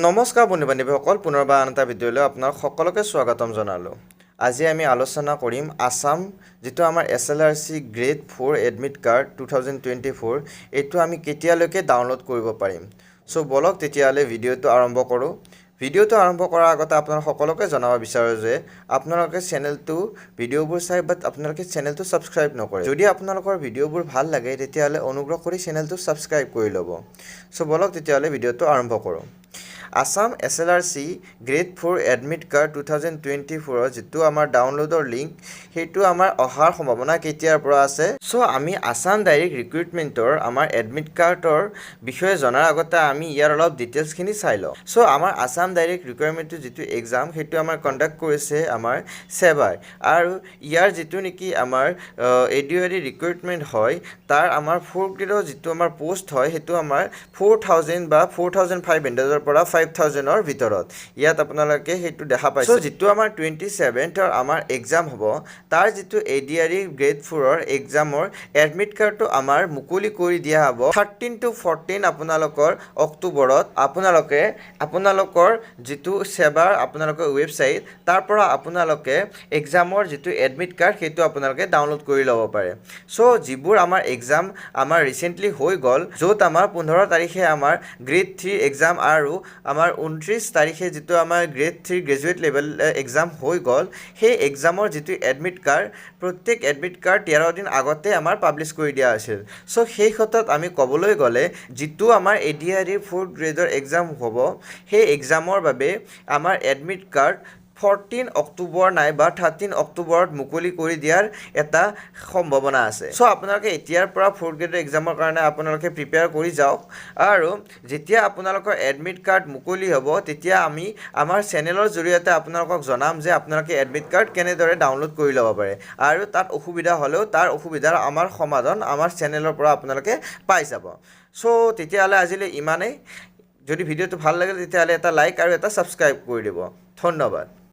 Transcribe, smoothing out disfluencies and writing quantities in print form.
নমস্কাৰ বন্ধু বান্ধৱীসকল, পুনৰবাৰ আন এটা ভিডিঅ'লৈ আপোনাক সকলোকে স্বাগতম জনালোঁ। আজি আমি আলোচনা কৰিম আছাম যিটো আমাৰ SLRC গ্ৰেড 4 এডমিট কাৰ্ড 2024 এইটো আমি কেতিয়ালৈকে ডাউনলোড কৰিব পাৰিম। সো বলক তেতিয়াহ'লে ভিডিঅ'টো আৰম্ভ কৰোঁ। ভিডিঅ'টো আৰম্ভ কৰাৰ আগতে আপোনাক সকলোকে জনাব বিচাৰোঁ যে আপোনালোকে চেনেলটো ভিডিঅ'বোৰ চাই বাট আপোনালোকে চেনেলটো ছাবস্ক্ৰাইব নকৰে। যদি আপোনালোকৰ ভিডিঅ'বোৰ ভাল লাগে তেতিয়াহ'লে অনুগ্ৰহ কৰি চেনেলটো ছাবস্ক্ৰাইব কৰি ল'ব। সো বলক তেতিয়াহ'লে ভিডিঅ'টো আৰম্ভ কৰোঁ। Assam SLRC grade 4 admit card 2024 যিটো আমাৰ ডাউনলোডৰ লিংক সেইটো আমাৰ অহাৰ সম্ভাৱনা কেতিয়াৰ পৰা আছে। সো আমি আছাম ডাইৰেক্ট ৰিক্ৰুইটমেণ্টৰ আমাৰ এডমিট কাৰ্ডৰ বিষয়ে জনাৰ আগতে আমি ইয়াৰ অলপ ডিটেইলছখিনি চাই লওঁ। সো আমাৰ আছাম ডাইৰেক্ট ৰিকুৱাৰমেণ্টৰ যিটো এক্সাম সেইটো আমাৰ কণ্ডাক্ট কৰিছে আমাৰ সেবাই, আৰু ইয়াৰ যিটো নেকি আমাৰ ADRE ৰিক্ৰুইটমেণ্ট হয় তাৰ আমাৰ 4 গ্ৰেডৰ যিটো আমাৰ পোষ্ট হয় সেইটো আমাৰ 4000 বা 4500 পৰা 5000ৰ ভিতৰত ইয়াত আপোনালোকে সেইটো দেখা পাইছে। সো যিটো আমাৰ 27ৰ আমাৰ এক্সাম হ'ব তাৰ যিটো ADRE গ্ৰেড 4ৰ এক্সামৰ এডমিট কাৰ্ডটো আমাৰ মুকলি কৰি দিয়া হ'ব 13 to 14 আপোনালোকৰ অক্টোবৰত। আপোনালোকৰ যিটো সেবাৰ আপোনালোকৰ ৱেবছাইট তাৰ পৰা আপোনালোকে এক্সামৰ যিটো এডমিট কাৰ্ড সেইটো আপোনালোকে ডাউনলোড কৰি ল'ব পাৰে। সো যিবোৰ আমাৰ এক্সাম আমাৰ ৰিচেণ্টলি হৈ গ'ল, য'ত আমাৰ 15 তাৰিখে আমাৰ গ্ৰেড 3 এক্সাম আৰু আমাৰ 29 তাৰিখে যিটো আমাৰ গ্ৰেড 3 গ্ৰেজুৱেট লেভেল এক্সাম হৈ গ'ল, সেই এক্সামৰ যিটো এডমিট কাৰ্ড প্ৰত্যেক এডমিট কাৰ্ড 13 দিন আগতে আমাৰ পাব্লিছ কৰি দিয়া হৈছিল। সো সেই ক্ষেত্ৰত আমি ক'বলৈ গ'লে যিটো আমাৰ ADRE 4 গ্ৰেডৰ এক্সাম হ'ব সেই এক্সামৰ বাবে আমাৰ এডমিট কাৰ্ড 14 অক্টোবৰ নাইবা 13 অক্টোবৰত মুকলি কৰি দিয়াৰ এটা সম্ভাৱনা আছে। সো আপোনালোকে এতিয়াৰ পৰা 4 গ্ৰেডৰ এক্সামৰ কাৰণে আপোনালোকে প্ৰিপেয়াৰ কৰি যাওক, আৰু যেতিয়া আপোনালোকৰ এডমিট কাৰ্ড মুকলি হ'ব তেতিয়া আমি আমাৰ চেনেলৰ জৰিয়তে আপোনালোকক জনাম যে আপোনালোকে এডমিট কাৰ্ড কেনেদৰে ডাউনলোড কৰি ল'ব পাৰে, আৰু তাত অসুবিধা হ'লেও তাৰ অসুবিধাৰ আমাৰ সমাধান আমাৰ চেনেলৰ পৰা আপোনালোকে পাই যাব। সো তেতিয়াহ'লে আজিলৈ ইমানেই। যদি ভিডিঅ'টো ভাল লাগে তেতিয়াহ'লে এটা লাইক আৰু এটা ছাবস্ক্ৰাইব কৰি দিব। ধন্যবাদ।